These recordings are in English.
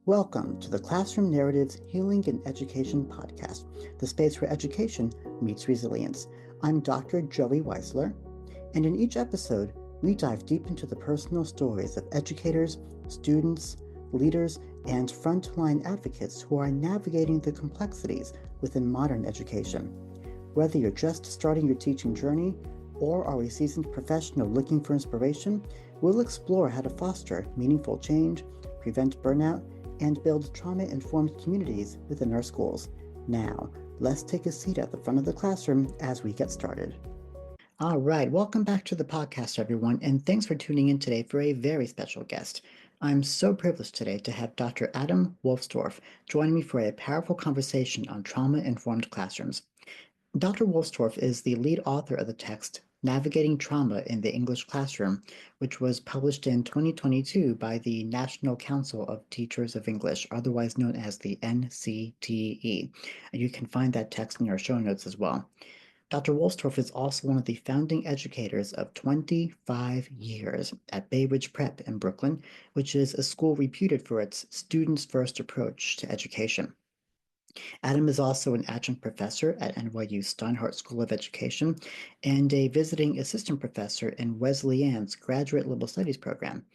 Welcome to the Classroom Narratives Healing and Education podcast, the space where education meets resilience. I'm Dr. Joey Weisler, and in each episode, we dive deep into the personal stories of educators, students, leaders, and frontline advocates who are navigating the complexities within modern education. Whether you're just starting your teaching journey or are a seasoned professional looking for inspiration, we'll explore how to foster meaningful change, prevent burnout, and build trauma-informed communities within our schools. Now, let's take a seat at the front of the classroom as we get started. All right, welcome back to the podcast, everyone, and thanks for tuning in today for a very special guest. I'm so privileged today to have Dr. Adam Wolfsdorf join me for a powerful conversation on trauma-informed classrooms. Dr. Wolfsdorf is the lead author of the text Navigating Trauma in the English Classroom, which was published in 2022 by the National Council of Teachers of English, otherwise known as the NCTE. And you can find that text in our show notes as well. Dr. Wolfsdorf is also one of the founding educators of 25 years at Bayridge Prep in Brooklyn, which is a school reputed for its students-first approach to education. Adam is also an adjunct professor at NYU Steinhardt School of Education and a visiting assistant professor in Wesleyan's Graduate Liberal Studies program.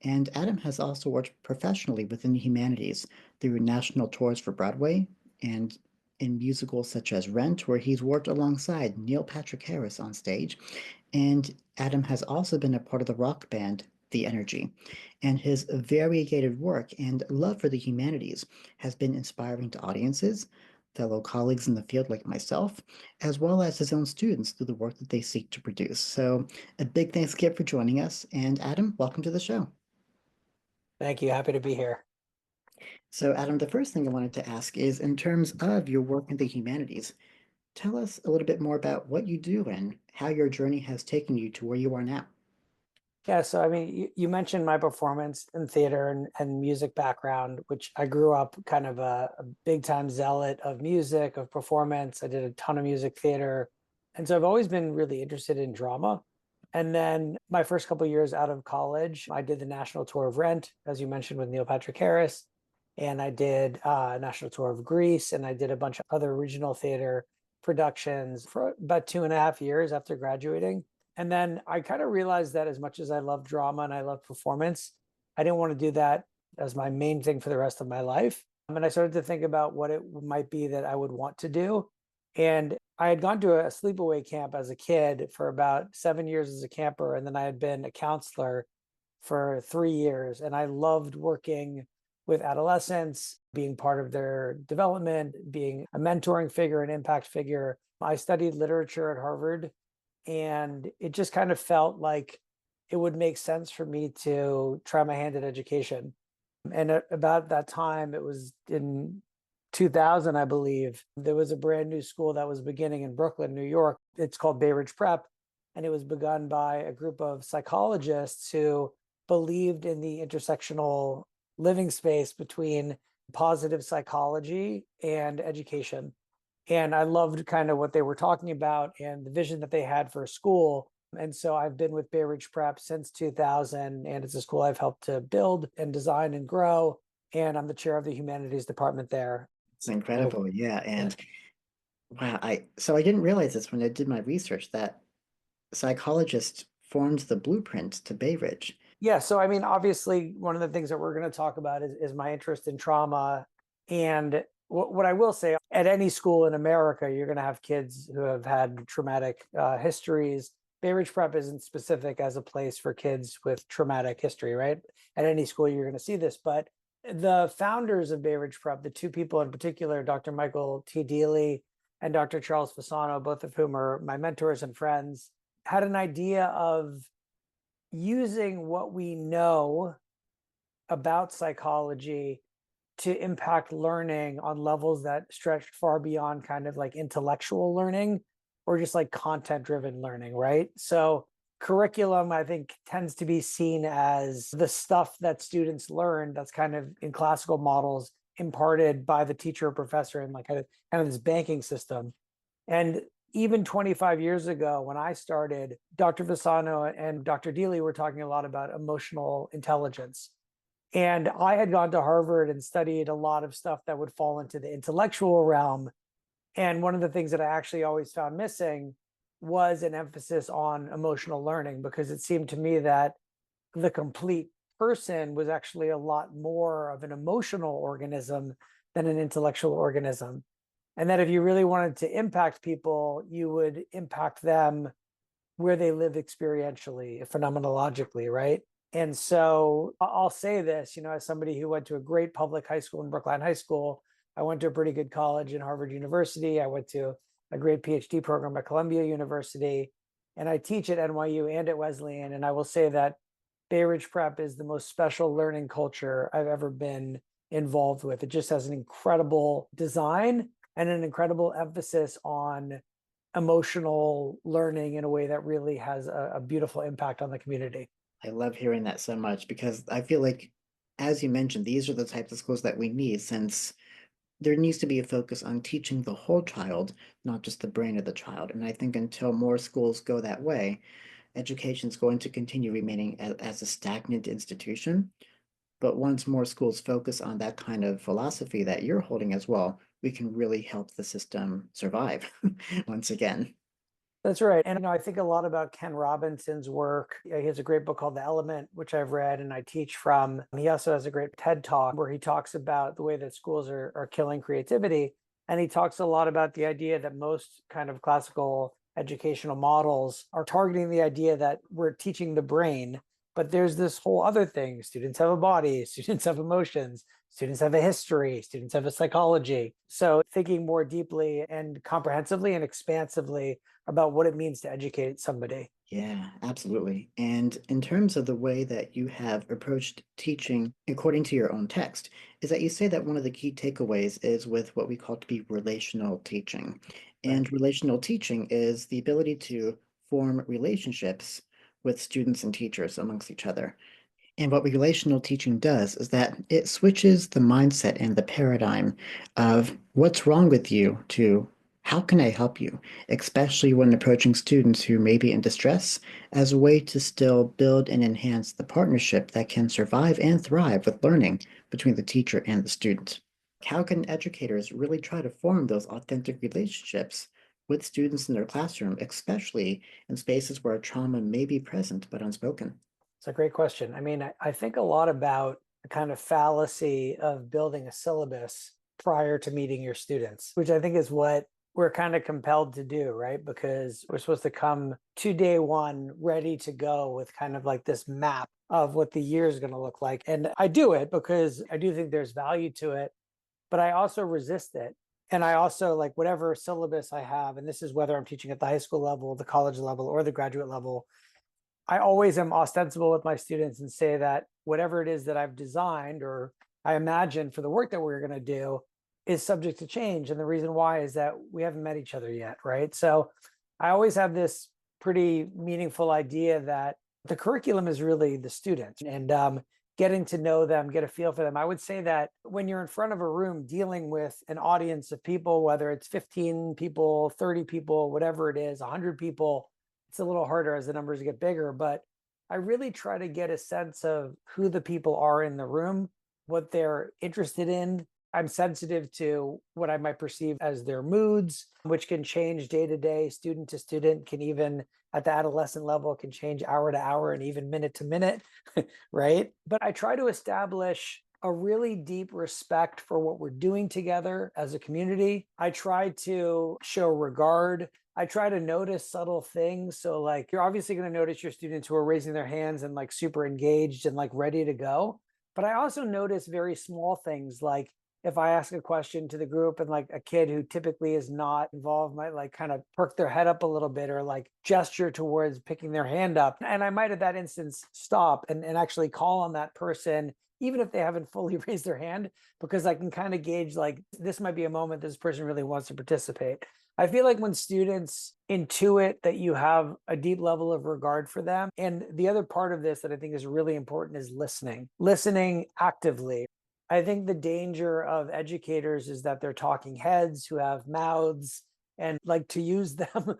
And Adam has also worked professionally within the humanities through national tours for Broadway and in musicals such as Rent, where he's worked alongside Neil Patrick Harris on stage. And Adam has also been a part of the rock band The Energy, and his variegated work and love for the humanities has been inspiring to audiences, fellow colleagues in the field like myself, as well as his own students through the work that they seek to produce. So a big thanks again for joining us, and Adam, welcome to the show. Thank you. Happy to be here. So Adam, the first thing I wanted to ask is, in terms of your work in the humanities, tell us a little bit more about what you do and how your journey has taken you to where you are now. Yeah, so I mean, you mentioned my performance in theater and music background, which I grew up kind of a big time zealot of music, of performance. I did a ton of music theater. And so I've always been really interested in drama. And then my first couple of years out of college, I did the national tour of Rent, as you mentioned, with Neil Patrick Harris. And I did a national tour of Greece, and I did a bunch of other regional theater productions for about 2.5 years after graduating. And then I kind of realized that as much as I love drama and I love performance, I didn't want to do that as my main thing for the rest of my life. And I started to think about what it might be that I would want to do. And I had gone to a sleepaway camp as a kid for about 7 years as a camper. And then I had been a counselor for 3 years. And I loved working with adolescents, being part of their development, being a mentoring figure, an impact figure. I studied literature at Harvard. And it just kind of felt like it would make sense for me to try my hand at education. And at about that time, it was in 2000, I believe, there was a brand new school that was beginning in Brooklyn, New York. It's called Bayridge Prep. And it was begun by a group of psychologists who believed in the intersectional living space between positive psychology and education. And I loved kind of what they were talking about and the vision that they had for a school. And so I've been with Bayridge Prep since 2000, and it's a school I've helped to build and design and grow. And I'm the chair of the humanities department there. It's incredible, yeah. And wow, I didn't realize this when I did my research that psychologists formed the blueprint to Bayridge. Yeah. So, I mean, obviously, one of the things that we're going to talk about is my interest in trauma. And what I will say, at any school in America, you're going to have kids who have had traumatic histories. Bayridge Prep isn't specific as a place for kids with traumatic history, right? At any school, you're going to see this. But the founders of Bayridge Prep, the two people in particular, Dr. Michael T. Deely and Dr. Charles Fasano, both of whom are my mentors and friends, had an idea of using what we know about psychology to impact learning on levels that stretched far beyond kind of like intellectual learning or just like content driven learning, right? So curriculum, I think, tends to be seen as the stuff that students learn that's kind of in classical models imparted by the teacher or professor in like kind of this banking system. And even 25 years ago, when I started, Dr. Fasano and Dr. Deely were talking a lot about emotional intelligence. And I had gone to Harvard and studied a lot of stuff that would fall into the intellectual realm. And one of the things that I actually always found missing was an emphasis on emotional learning, because it seemed to me that the complete person was actually a lot more of an emotional organism than an intellectual organism. And that if you really wanted to impact people, you would impact them where they live experientially, phenomenologically, right? And so I'll say this, as somebody who went to a great public high school in Brookline High School, I went to a pretty good college in Harvard University. I went to a great PhD program at Columbia University, and I teach at NYU and at Wesleyan. And I will say that Bayridge Prep is the most special learning culture I've ever been involved with. It just has an incredible design and an incredible emphasis on emotional learning in a way that really has a beautiful impact on the community. I love hearing that so much because I feel like, as you mentioned, these are the types of schools that we need since there needs to be a focus on teaching the whole child, not just the brain of the child. And I think until more schools go that way, education is going to continue remaining as a stagnant institution. But once more schools focus on that kind of philosophy that you're holding as well, we can really help the system survive once again. That's right. And I think a lot about Ken Robinson's work. He has a great book called The Element, which I've read and I teach from. He also has a great TED talk where he talks about the way that schools are killing creativity. And he talks a lot about the idea that most kind of classical educational models are targeting the idea that we're teaching the brain, but there's this whole other thing. Students have a body, students have emotions, students have a history, students have a psychology. So thinking more deeply and comprehensively and expansively about what it means to educate somebody. Yeah, absolutely. And in terms of the way that you have approached teaching according to your own text, is that you say that one of the key takeaways is with what we call to be relational teaching. Right. And relational teaching is the ability to form relationships with students and teachers amongst each other. And what relational teaching does is that it switches the mindset and the paradigm of what's wrong with you to how can I help you, especially when approaching students who may be in distress, as a way to still build and enhance the partnership that can survive and thrive with learning between the teacher and the student. How can educators really try to form those authentic relationships with students in their classroom, especially in spaces where trauma may be present but unspoken? It's a great question. I mean, I think a lot about the kind of fallacy of building a syllabus prior to meeting your students, which I think is what we're kind of compelled to do, right? Because we're supposed to come to day one ready to go with kind of like this map of what the year is going to look like. And I do it because I do think there's value to it, but I also resist it. And I also like whatever syllabus I have, and this is whether I'm teaching at the high school level, the college level, or the graduate level, I always am ostensible with my students and say that whatever it is that I've designed or I imagine for the work that we're going to do is subject to change. And the reason why is that we haven't met each other yet, right? So I always have this pretty meaningful idea that the curriculum is really the student and getting to know them, get a feel for them. I would say that when you're in front of a room dealing with an audience of people, whether it's 15 people, 30 people, whatever it is, 100 people, it's a little harder as the numbers get bigger, but I really try to get a sense of who the people are in the room, what they're interested in. I'm sensitive to what I might perceive as their moods, which can change day to day, student to student, can even at the adolescent level, can change hour to hour and even minute to minute, right? But I try to establish a really deep respect for what we're doing together as a community. I try to show regard. I try to notice subtle things. So like you're obviously going to notice your students who are raising their hands and like super engaged and like ready to go. But I also notice very small things like if I ask a question to the group and like a kid who typically is not involved might like kind of perk their head up a little bit or like gesture towards picking their hand up. And I might at that instance stop and actually call on that person, even if they haven't fully raised their hand, because I can kind of gauge like this might be a moment this person really wants to participate. I feel like when students intuit that you have a deep level of regard for them, and the other part of this that I think is really important is listening actively. I think the danger of educators is that they're talking heads who have mouths and like to use them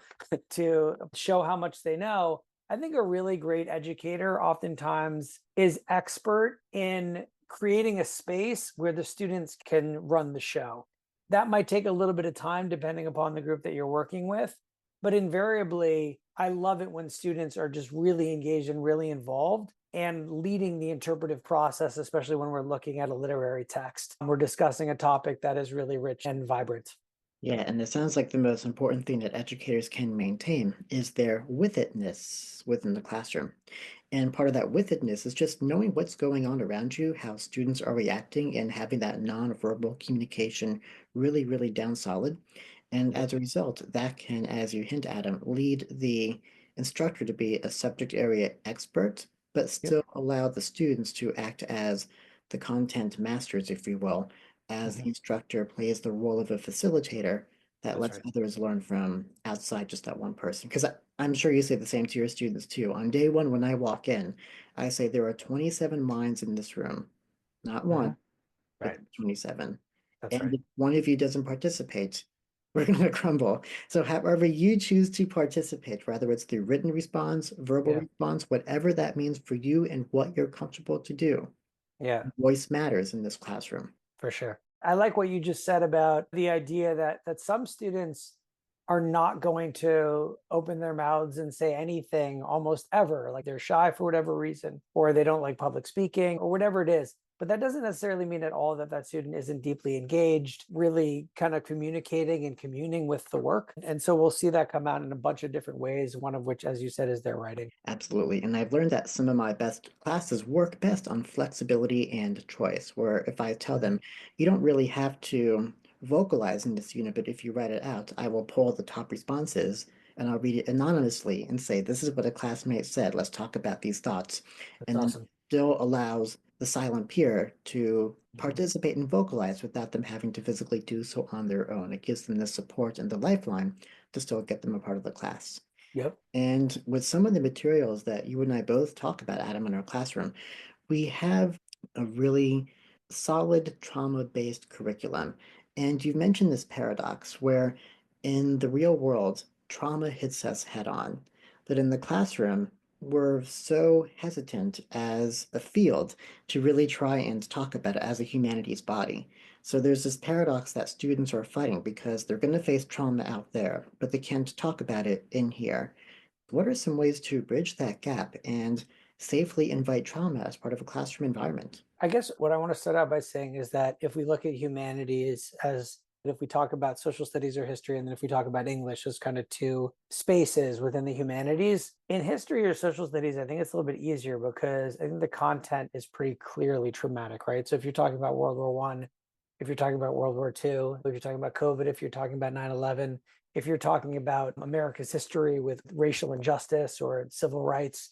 to show how much they know. I think a really great educator oftentimes is expert in creating a space where the students can run the show. That might take a little bit of time depending upon the group that you're working with, but invariably, I love it when students are just really engaged and really involved and leading the interpretive process, especially when we're looking at a literary text. We're discussing a topic that is really rich and vibrant. Yeah, and it sounds like the most important thing that educators can maintain is their with itness within the classroom. And part of that with itness is just knowing what's going on around you, how students are reacting, and having that nonverbal communication really, really down solid. And Yep. as a result, that can, as you hint at him, lead the instructor to be a subject area expert, but Yep. still allow the students to act as the content masters, if you will, as the Mhm. instructor plays the role of a facilitator that That's lets right. others learn from outside just that one person. Because I'm sure you say the same to your students too. On day one, when I walk in, I say there are 27 minds in this room, not Mhm. one, but Right. 27. That's And right. if one of you doesn't participate, we're going to crumble. So, however you choose to participate, whether it's through written response, verbal Yeah. response, whatever that means for you and what you're comfortable to do, Yeah. voice matters in this classroom. For sure. I like what you just said about the idea that some students are not going to open their mouths and say anything almost ever. Like they're shy for whatever reason, or they don't like public speaking, or whatever it is. But that doesn't necessarily mean at all that that student isn't deeply engaged, really kind of communicating and communing with the work. And so we'll see that come out in a bunch of different ways, one of which, as you said, is their writing. Absolutely. And I've learned that some of my best classes work best on flexibility and choice, where if I tell Mhm. them, you don't really have to vocalize in this unit, but if you write it out, I will pull the top responses and I'll read it anonymously and say, this is what a classmate said. Let's talk about these thoughts. That's And then awesome. still allows the silent peer to Mhm. participate and vocalize without them having to physically do so on their own. It gives them the support and the lifeline to still get them a part of the class. Yep. And with some of the materials that you and I both talk about, Adam, in our classroom, we have a really solid trauma-based curriculum. And you've mentioned this paradox where in the real world, trauma hits us head on. But in the classroom, we're so hesitant as a field to really try and talk about it as a humanities body. So there's this paradox that students are fighting because they're going to face trauma out there, but they can't talk about it in here. What are some ways to bridge that gap and safely invite trauma as part of a classroom environment? I guess what I want to start out by saying is that if we look at humanities as if we talk about social studies or history, and then if we talk about English as kind of two spaces within the humanities, in history or social studies, I think it's a little bit easier because I think the content is pretty clearly traumatic, right? So if you're talking about World War One, if you're talking about World War Two, if you're talking about COVID, if you're talking about 9/11, if you're talking about America's history with racial injustice or civil rights,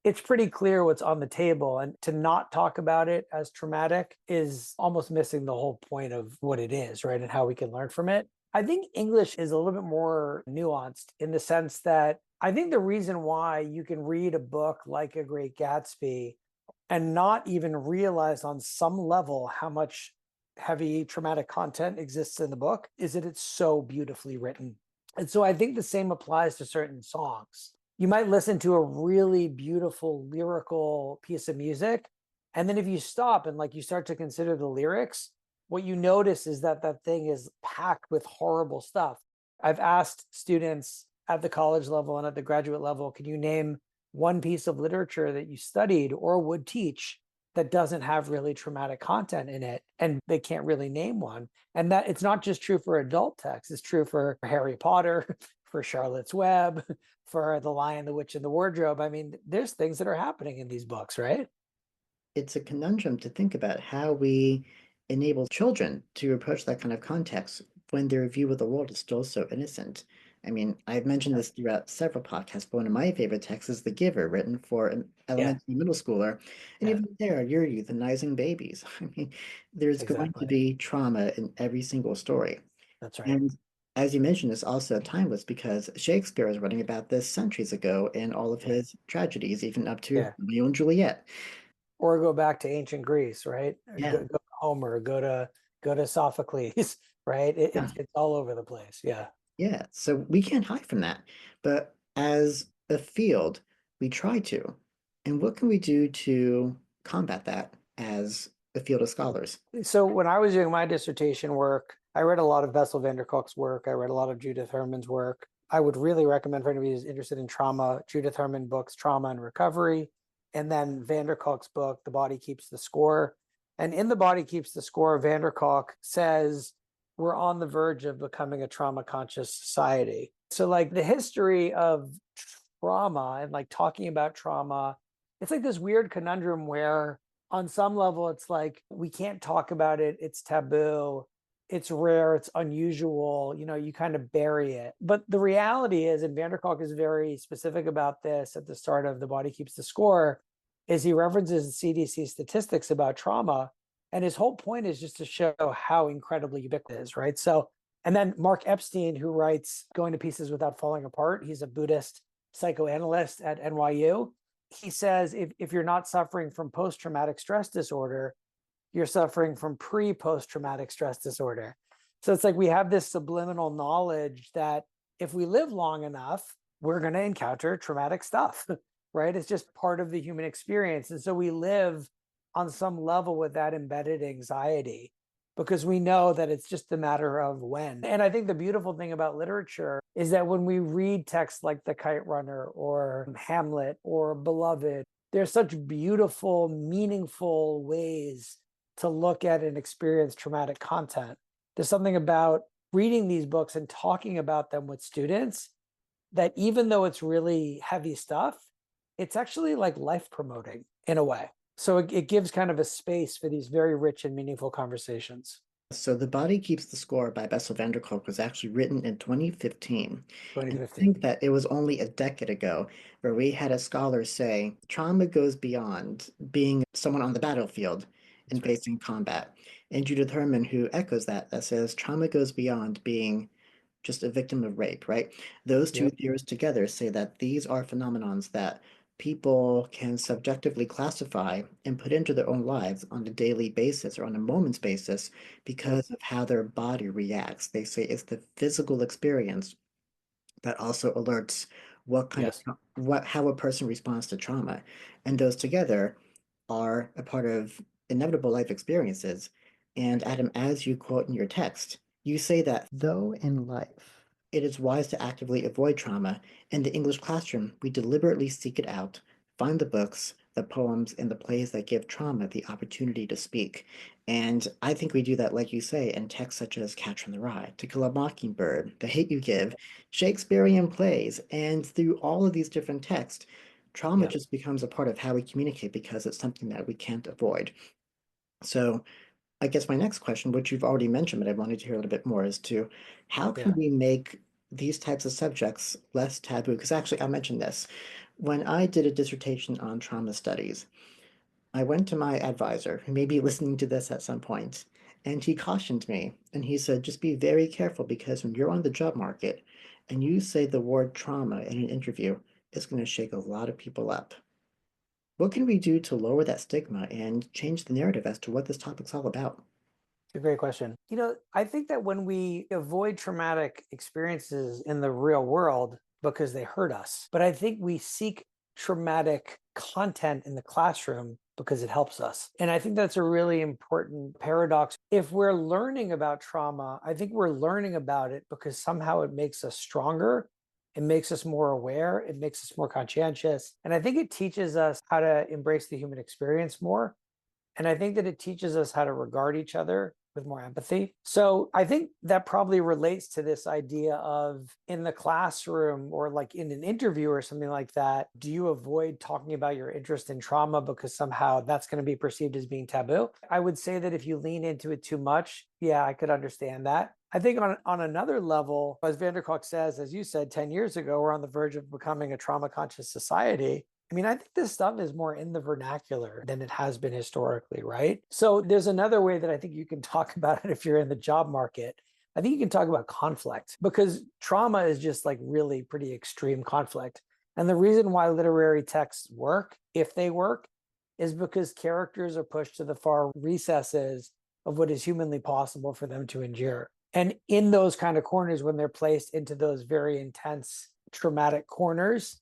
it's pretty clear what's on the table. And to not talk about it as traumatic is almost missing the whole point of what it is, right? And how we can learn from it. I think English is a little bit more nuanced in the sense that I think the reason why you can read a book like A Great Gatsby and not even realize on some level how much heavy traumatic content exists in the book is that it's so beautifully written. And so I think the same applies to certain songs. You might listen to a really beautiful lyrical piece of music, and then if you stop and like you start to consider the lyrics, what you notice is that that thing is packed with horrible stuff. I've asked students at the college level and at the graduate level, can you name one piece of literature that you studied or would teach that doesn't have really traumatic content in it? And they can't really name one. And that it's not just true for adult texts, it's true for Harry Potter, for Charlotte's Web, for The Lion, the Witch, and the Wardrobe. I mean, there's things that are happening in these books, right? It's a conundrum to think about how we enable children to approach that kind of context when their view of the world is still so innocent. I mean, I've mentioned Yeah. this throughout several podcasts, but one of my favorite texts is The Giver, written for an Yeah. elementary middle schooler. And Yeah. even there, you're euthanizing babies. I mean, there's going to Exactly. be trauma in every single story. That's right. And as you mentioned, it's also timeless because Shakespeare was writing about this centuries ago in all of Yeah. his tragedies, even up to Yeah. Romeo and Juliet. Or go back to ancient Greece, right? Yeah, Go to Homer, go to Sophocles, right? yeah. It's all over the place. Yeah. Yeah, so we can't hide from that. But as a field, we try to. And what can we do to combat that as a field of scholars. So when I was doing my dissertation work, I read a lot of Bessel van der Kolk's work. I read a lot of Judith Herman's work. I would really recommend for anybody who's interested in trauma, Judith Herman books, Trauma and Recovery, and then van der Kolk's book, The Body Keeps the Score. And in The Body Keeps the Score, van der Kolk says, we're on the verge of becoming a trauma conscious society. So like the history of trauma and like talking about trauma, it's like this weird conundrum where on some level it's like we can't talk about it, it's taboo, it's rare, it's unusual, you kind of bury it. But the reality is, and van der Kolk is very specific about this at the start of The Body Keeps the Score, is he references the CDC statistics about trauma, and his whole point is just to show how incredibly ubiquitous it is, right? So, and then Mark Epstein, who writes Going to Pieces Without Falling Apart, he's a Buddhist psychoanalyst at NYU. He says if you're not suffering from post-traumatic stress disorder, you're suffering from pre-post-traumatic stress disorder. So it's like we have this subliminal knowledge that if we live long enough, we're going to encounter traumatic stuff, right? It's just part of the human experience. And so we live on some level with that embedded anxiety because we know that it's just a matter of when. And I think the beautiful thing about literature is that when we read texts like The Kite Runner or Hamlet or Beloved, there's such beautiful, meaningful ways to look at and experience traumatic content. There's something about reading these books and talking about them with students that even though it's really heavy stuff, it's actually like life promoting in a way. So it gives kind of a space for these very rich and meaningful conversations. So The Body Keeps the Score by Bessel van der Kolk was actually written in 2015. And I 2015. think that it was only a decade ago where we had a scholar say trauma goes beyond being someone on the battlefield and facing combat. And Judith Herman, who echoes that says trauma goes beyond being just a victim of rape, right? Those two Yep. theories together say that these are phenomenons that people can subjectively classify and put into their own lives on a daily basis or on a moment's basis Yep. because of how their body reacts. They say it's the physical experience that also alerts what kind Yes. of how a person responds to trauma. And those together are a part of inevitable life experiences. And Adam, as you quote in your text, you say that though in life it is wise to actively avoid trauma, in the English classroom we deliberately seek it out, find the books, the poems, and the plays that give trauma the opportunity to speak. And I think we do that, like you say, in texts such as Catcher in the Rye, To Kill a Mockingbird, The Hate You Give, Shakespearean plays, and through all of these different texts, trauma Yep. just becomes a part of how we communicate because it's something that we can't avoid. So I guess my next question, which you've already mentioned, but I wanted to hear a little bit more, is to how can Yeah. we make these types of subjects less taboo? Because actually, I mentioned this. When I did a dissertation on trauma studies, I went to my advisor, who may be listening to this at some point, and he cautioned me, and he said, just be very careful because when you're on the job market and you say the word trauma in an interview, it's going to shake a lot of people up. What can we do to lower that stigma and change the narrative as to what this topic's all about? It's a great question. I think that when we avoid traumatic experiences in the real world because they hurt us, but I think we seek traumatic content in the classroom because it helps us. And I think that's a really important paradox. If we're learning about trauma, I think we're learning about it because somehow it makes us stronger. It makes us more aware. It makes us more conscientious. And I think it teaches us how to embrace the human experience more. And I think that it teaches us how to regard each other with more empathy. So I think that probably relates to this idea of in the classroom or like in an interview or something like that, do you avoid talking about your interest in trauma because somehow that's going to be perceived as being taboo? I would say that if you lean into it too much, yeah, I could understand that. I think on another level, as van der Kolk says, as you said, 10 years ago, we're on the verge of becoming a trauma conscious society. I mean, I think this stuff is more in the vernacular than it has been historically, right? So there's another way that I think you can talk about it if you're in the job market. I think you can talk about conflict because trauma is just like really pretty extreme conflict. And the reason why literary texts work, if they work, is because characters are pushed to the far recesses of what is humanly possible for them to endure. And in those kind of corners, when they're placed into those very intense, traumatic corners,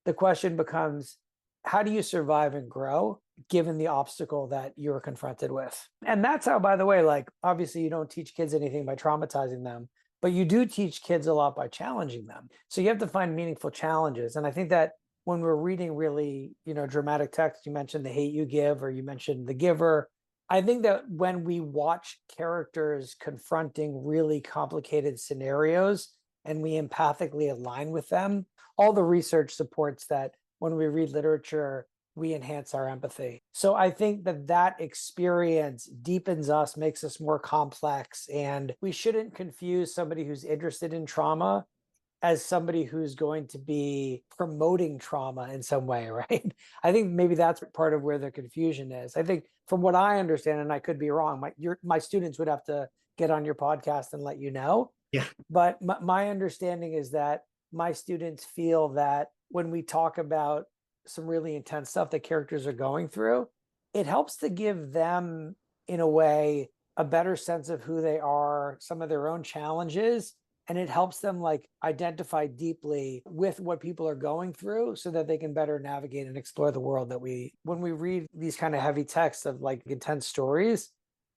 the question becomes, how do you survive and grow? given the obstacle that you're confronted with. And that's how, by the way, like obviously you don't teach kids anything by traumatizing them, but you do teach kids a lot by challenging them. So you have to find meaningful challenges. And I think that when we're reading really, dramatic text, you mentioned The Hate You Give, or you mentioned The Giver. I think that when we watch characters confronting really complicated scenarios and we empathically align with them, all the research supports that when we read literature, we enhance our empathy. So I think that that experience deepens us, makes us more complex, and we shouldn't confuse somebody who's interested in trauma as somebody who's going to be promoting trauma in some way, right? I think maybe that's part of where the confusion is. I think from what I understand, and I could be wrong, my students would have to get on your podcast and let you know. Yeah. But my understanding is that my students feel that when we talk about some really intense stuff that characters are going through, it helps to give them, in a way, a better sense of who they are, some of their own challenges, and it helps them like identify deeply with what people are going through so that they can better navigate and explore the world that when we read these kind of heavy texts of like intense stories.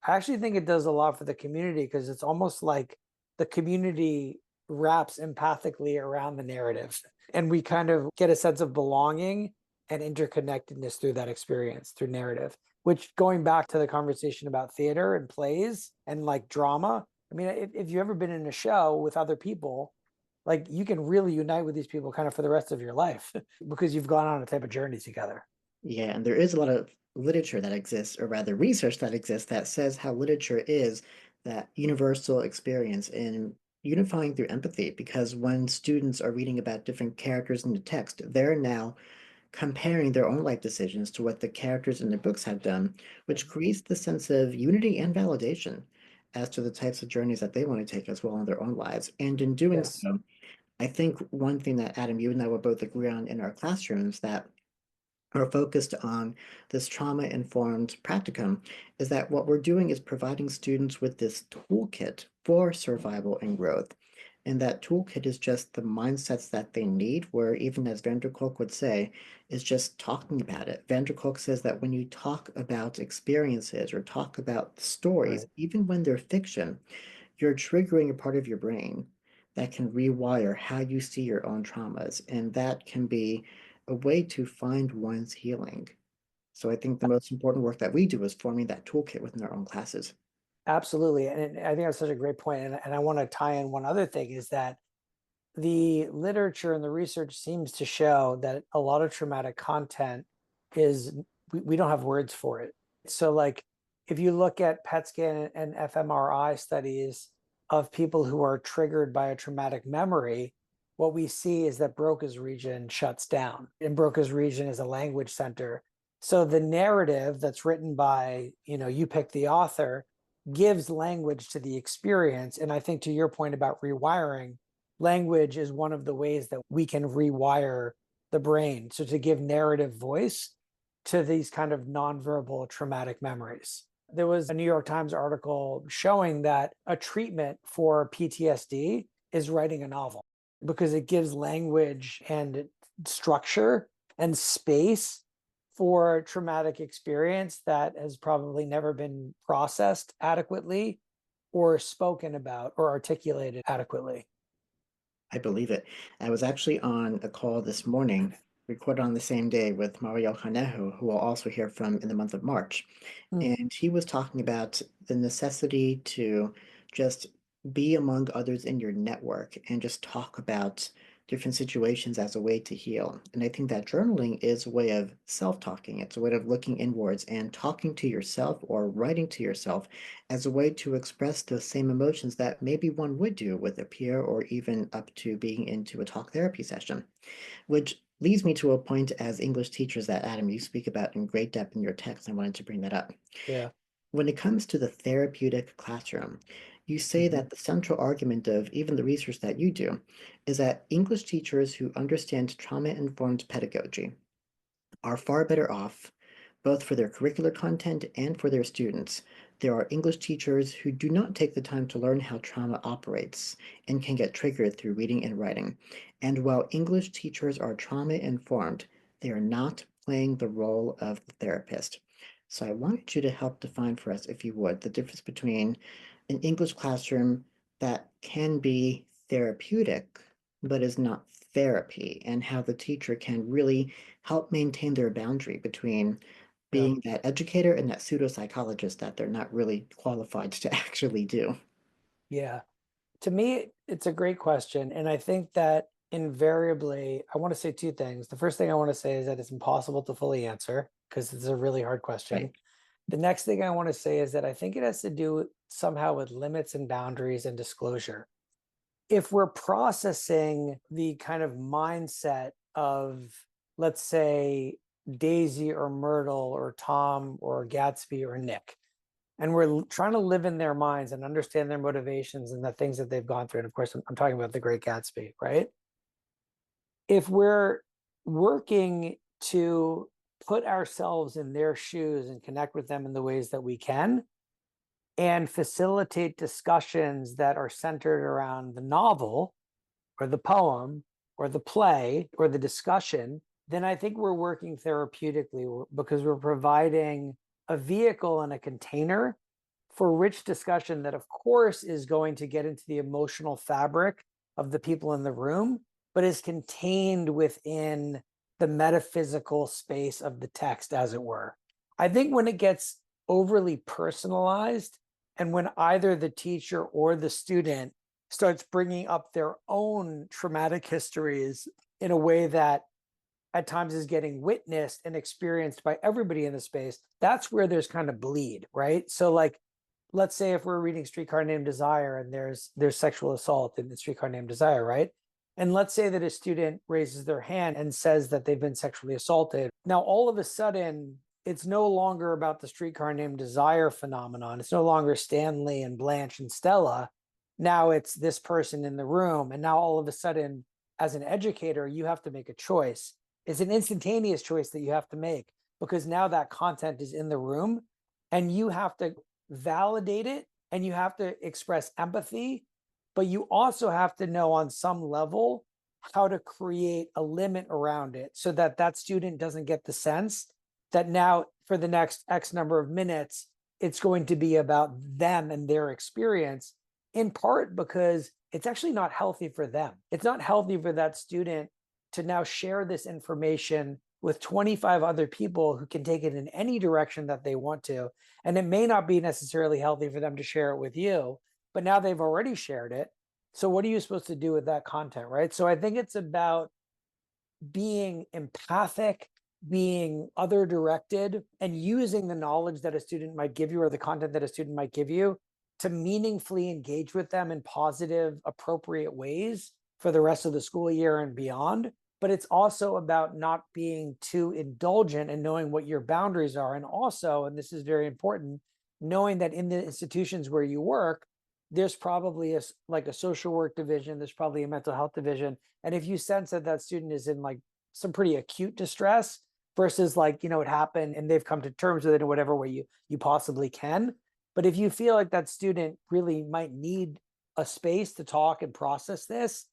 I actually think it does a lot for the community because it's almost like the community wraps empathically around the narrative, and we kind of get a sense of belonging and interconnectedness through that experience, through narrative. Which, going back to the conversation about theater and plays and like drama, I mean, if you've ever been in a show with other people, like you can really unite with these people kind of for the rest of your life because you've gone on a type of journey together. Yeah, and there is a lot of literature that exists, or rather research that exists, that says how literature is that universal experience in unifying through empathy. Because when students are reading about different characters in the text, they're now comparing their own life decisions to what the characters in the books have done, which creates the sense of unity and validation as to the types of journeys that they want to take as well in their own lives. And in doing Yes. so, I think one thing that Adam, you and I will both agree on in our classrooms that are focused on this trauma-informed practicum is that what we're doing is providing students with this toolkit for survival and growth. And that toolkit is just the mindsets that they need, where even as van der Kolk would say, is just talking about it. Van der Kolk says that when you talk about experiences or talk about stories, Right. even when they're fiction, you're triggering a part of your brain that can rewire how you see your own traumas. And that can be a way to find one's healing. So I think the most important work that we do is forming that toolkit within our own classes. Absolutely. And I think that's such a great point. And I want to tie in one other thing is that the literature and the research seems to show that a lot of traumatic content is, we don't have words for it. So like if you look at PET scan and fMRI studies of people who are triggered by a traumatic memory, what we see is that Broca's region shuts down, and Broca's region is a language center. So the narrative that's written by, you pick the author, gives language to the experience. And I think to your point about rewiring, language is one of the ways that we can rewire the brain. So to give narrative voice to these kind of nonverbal traumatic memories. There was a New York Times article showing that a treatment for PTSD is writing a novel because it gives language and structure and space for traumatic experience that has probably never been processed adequately or spoken about or articulated adequately. I believe it. I was actually on a call this morning, recorded on the same day with Mario Canejo, who we'll also hear from in the month of March. Mm. And he was talking about the necessity to just be among others in your network and just talk about different situations as a way to heal. And I think that journaling is a way of self-talking. It's a way of looking inwards and talking to yourself or writing to yourself as a way to express those same emotions that maybe one would do with a peer or even up to being into a talk therapy session. Which leads me to a point as English teachers that, Adam, you speak about in great depth in your text. I wanted to bring that up. Yeah. When it comes to the therapeutic classroom, you say Mhm. that the central argument of even the research that you do is that English teachers who understand trauma-informed pedagogy are far better off, both for their curricular content and for their students. There are English teachers who do not take the time to learn how trauma operates and can get triggered through reading and writing. And while English teachers are trauma informed, they are not playing the role of the therapist. So I wanted you to help define for us, if you would, the difference between an English classroom that can be therapeutic but is not therapy, and how the teacher can really help maintain their boundary between Yeah. being that educator and that pseudo-psychologist that they're not really qualified to actually do. Yeah. To me, it's a great question. And I think that invariably, I want to say two things. The first thing I want to say is that it's impossible to fully answer because it's a really hard Right. question. The next thing I want to say is that I think it has to do somehow with limits and boundaries and disclosure. If we're processing the kind of mindset of, let's say, Daisy or Myrtle or Tom or Gatsby or Nick, and we're trying to live in their minds and understand their motivations and the things that they've gone through. And of course, I'm talking about the Great Gatsby, right? If we're working to put ourselves in their shoes and connect with them in the ways that we can, and facilitate discussions that are centered around the novel or the poem or the play or the discussion, then I think we're working therapeutically because we're providing a vehicle and a container for rich discussion that, of course, is going to get into the emotional fabric of the people in the room, but is contained within the metaphysical space of the text, as it were. I think when it gets overly personalized, and when either the teacher or the student starts bringing up their own traumatic histories in a way that at times is getting witnessed and experienced by everybody in the space, that's where there's kind of bleed, right? So like, let's say if we're reading Streetcar Named Desire and there's sexual assault in the Streetcar Named Desire, right? And let's say that a student raises their hand and says that they've been sexually assaulted. Now, all of a sudden, it's no longer about the Streetcar Named Desire phenomenon. It's no longer Stanley and Blanche and Stella. Now it's this person in the room. And now all of a sudden, as an educator, you have to make a choice. It's an instantaneous choice that you have to make because now that content is in the room and you have to validate it and you have to express empathy, but you also have to know on some level how to create a limit around it so that that student doesn't get the sense that now for the next X number of minutes, it's going to be about them and their experience, in part because it's actually not healthy for them. It's not healthy for that student to now share this information with 25 other people who can take it in any direction that they want to. And it may not be necessarily healthy for them to share it with you, but now they've already shared it. So what are you supposed to do with that content, right? So I think it's about being empathic, being other directed, and using the knowledge that a student might give you or the content that a student might give you to meaningfully engage with them in positive, appropriate ways for the rest of the school year and beyond. But it's also about not being too indulgent and knowing what your boundaries are. And also, and this is very important, knowing that in the institutions where you work, there's probably like a social work division, there's probably a mental health division. And if you sense that that student is in like some pretty acute distress versus like, you know, it happened and they've come to terms with it in whatever way you possibly can. But if you feel like that student really might need a space to talk and process this,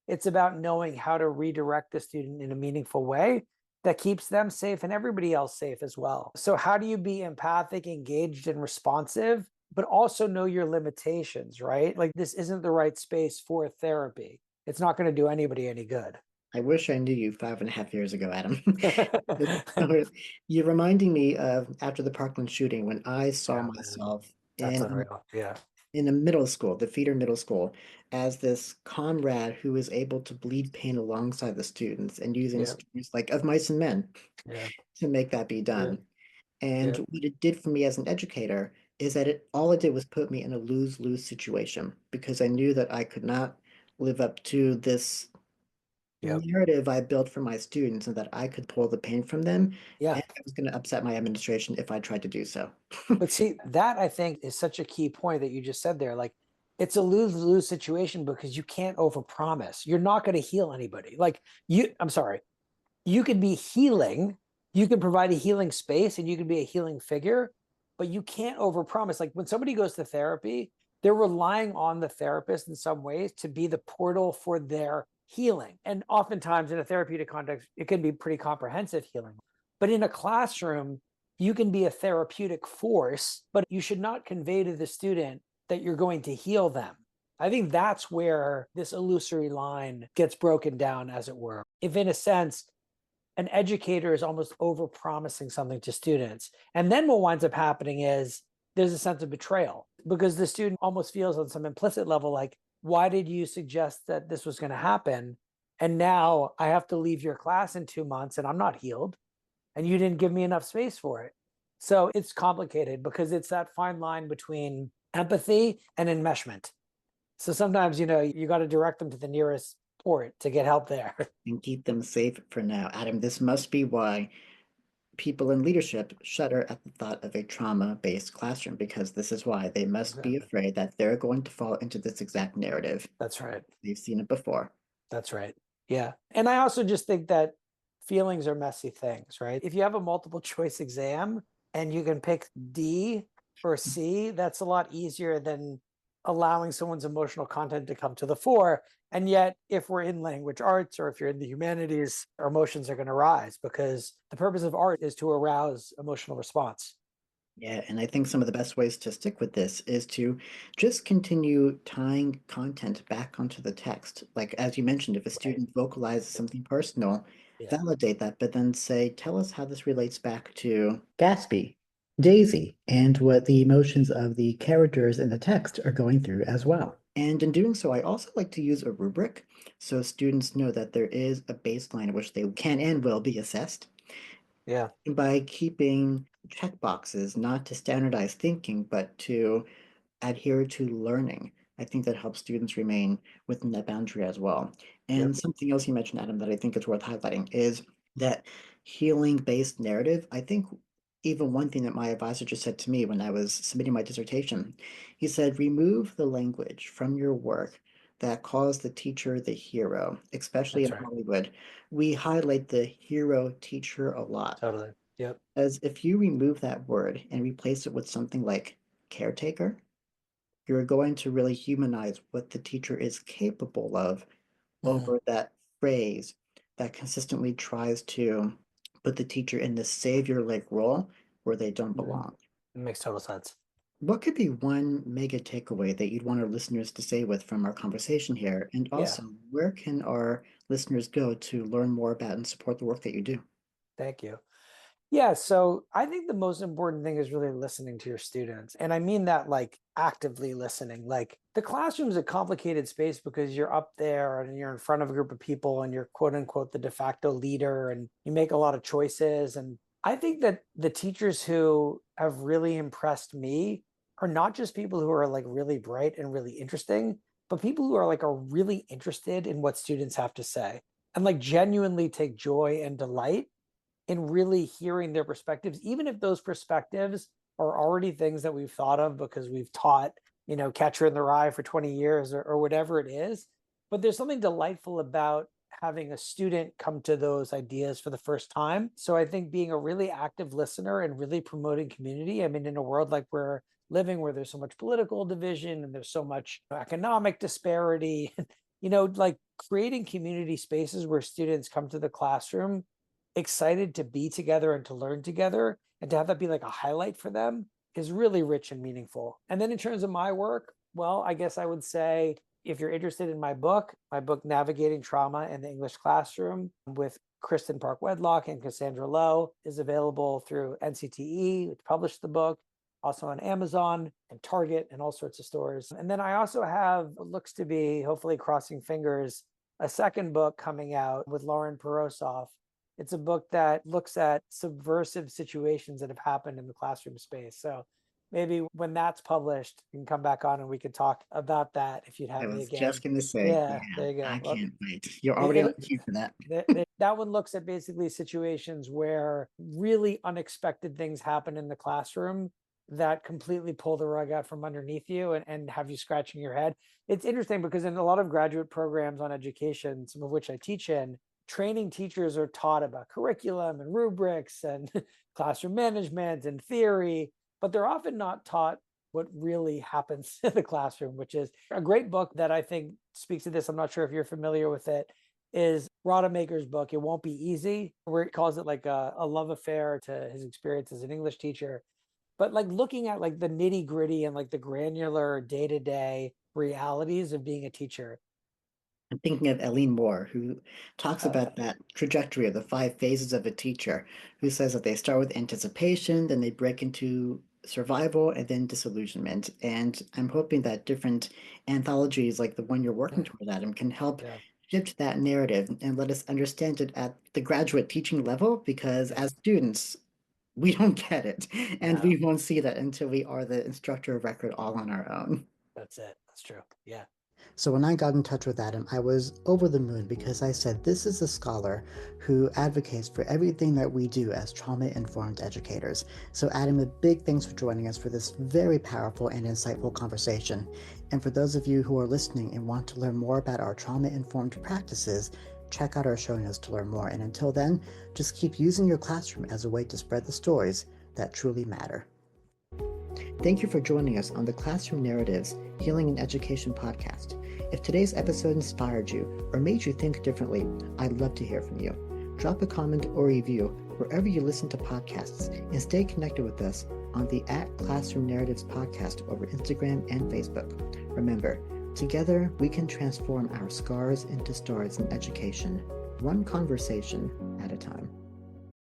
it's about knowing how to redirect the student in a meaningful way that keeps them safe and everybody else safe as well. So how do you be empathic, engaged, and responsive, but also know your limitations, right? Like this isn't the right space for therapy. It's not going to do anybody any good. I wish I knew you 5.5 years ago, Adam. You're reminding me of after the Parkland shooting when I saw Yeah, man, myself that's in unreal. Yeah, in a middle school, the feeder middle school, as this comrade who was able to bleed pain alongside the students and using yeah, stories like of mice and men yeah, to make that be yeah, done. And yeah, what it did for me as an educator is that it all it did was put me in a lose-lose situation because I knew that I could not live up to this yeah, narrative I built for my students and that I could pull the pain from them. yeah. And I was going to upset my administration if I tried to do so. But see, that I think is such a key point that you just said there. Like, it's a lose-lose situation because you can't overpromise. You're not going to heal anybody. Like I'm sorry, you could be healing, you can provide a healing space and you can be a healing figure, but you can't overpromise. Like when somebody goes to therapy, they're relying on the therapist in some ways to be the portal for their healing. And oftentimes in a therapeutic context, it can be pretty comprehensive healing. But in a classroom, you can be a therapeutic force, but you should not convey to the student that you're going to heal them. I think that's where this illusory line gets broken down, as it were. If, in a sense, an educator is almost over promising something to students, and then what winds up happening is there's a sense of betrayal because the student almost feels on some implicit level like, why did you suggest that this was going to happen? And now I have to leave your class in 2 months and I'm not healed and you didn't give me enough space for it. So it's complicated because it's that fine line between empathy and enmeshment. So sometimes, you got to direct them to the nearest port to get help there. And keep them safe for now. Adam, this must be why people in leadership shudder at the thought of a trauma-based classroom, because this is why they must be Exactly. afraid that they're going to fall into this exact narrative. That's right. They've seen it before. That's right. Yeah. And I also just think that feelings are messy things, right? If you have a multiple choice exam and you can pick D or C, that's a lot easier than allowing someone's emotional content to come to the fore. And yet, if we're in language arts or if you're in the humanities, our emotions are going to rise because the purpose of art is to arouse emotional response. Yeah, and I think some of the best ways to stick with this is to just continue tying content back onto the text. Like, as you mentioned, if a Right. student vocalizes something personal, Yeah. validate that, but then say, tell us how this relates back to Gatsby, Daisy, and what the emotions of the characters in the text are going through as well. And in doing so, I also like to use a rubric so students know that there is a baseline at which they can and will be assessed Yeah. by keeping checkboxes, not to standardize thinking, but to adhere to learning. I think that helps students remain within that boundary as well. Yep. And something else you mentioned, Adam, that I think is worth highlighting is that healing-based narrative. I think even one thing that my advisor just said to me when I was submitting my dissertation, he said, remove the language from your work that calls the teacher the hero, especially That's in right. Hollywood. We highlight the hero teacher a lot. Totally. Yep. As if you remove that word and replace it with something like caretaker, you're going to really humanize what the teacher is capable of Mhm. over that phrase that consistently tries to put the teacher in the savior-like role where they don't Mhm. belong. It makes total sense. What could be one mega takeaway that you'd want our listeners to stay with from our conversation here? And Yeah. also, where can our listeners go to learn more about and support the work that you do? Thank you. Yeah, so I think the most important thing is really listening to your students. And I mean that like actively listening. Like the classroom is a complicated space because you're up there and you're in front of a group of people and you're quote unquote the de facto leader and you make a lot of choices. And I think that the teachers who have really impressed me are not just people who are like really bright and really interesting, but people who are really interested in what students have to say and like genuinely take joy and delight in really hearing their perspectives, even if those perspectives are already things that we've thought of because we've taught, Catcher in the Rye for 20 years or whatever it is. But there's something delightful about having a student come to those ideas for the first time. So I think being a really active listener and really promoting community, I mean, in a world like we're living where there's so much political division and there's so much economic disparity, like creating community spaces where students come to the classroom excited to be together and to learn together and to have that be like a highlight for them is really rich and meaningful. And then in terms of my work, well, I guess I would say if you're interested in my book Navigating Trauma in the English Classroom with Kristen Park Wedlock and Cassandra Lowe is available through NCTE, which published the book, also on Amazon and Target and all sorts of stores. And then I also have what looks to be, hopefully crossing fingers, a second book coming out with Lauren Perosoff. It's a book that looks at subversive situations that have happened in the classroom space. So maybe when that's published, you can come back on and we could talk about that if you'd I have me was again. just going to say, Yeah, yeah, there you go. I Well, can't wait. You're already on it, the queue for that. that one looks at basically situations where really unexpected things happen in the classroom that completely pull the rug out from underneath you and have you scratching your head. It's interesting because in a lot of graduate programs on education, some of which I teach in, training teachers are taught about curriculum and rubrics and classroom management and theory, but they're often not taught what really happens in the classroom, which is a great book that I think speaks to this. I'm not sure if you're familiar with it. is Rodemaker's book, It Won't Be Easy, where he calls it like a love affair to his experience as an English teacher. But like looking at like the nitty gritty and like the granular day-to-day realities of being a teacher. I'm thinking of Eileen Moore, who talks Oh yeah. about that trajectory of the 5 phases of a teacher, who says that they start with anticipation, then they break into survival, and then disillusionment. And I'm hoping that different anthologies like the one you're working toward, Adam, can help Yeah. shift that narrative and let us understand it at the graduate teaching level, because Yeah. as students, we don't get it. And No, we won't see that until we are the instructor of record all on our own. that's it. That's true. Yeah. So when I got in touch with Adam, I was over the moon because I said, this is a scholar who advocates for everything that we do as trauma-informed educators. So Adam, a big thanks for joining us for this very powerful and insightful conversation. And for those of you who are listening and want to learn more about our trauma-informed practices, check out our show notes to learn more. And until then, just keep using your classroom as a way to spread the stories that truly matter. Thank you for joining us on the Classroom Narratives Healing and Education podcast. If today's episode inspired you or made you think differently, I'd love to hear from you. Drop a comment or review wherever you listen to podcasts and stay connected with us on the @Classroom Narratives podcast over Instagram and Facebook. Remember, together we can transform our scars into stars in education, one conversation at a time.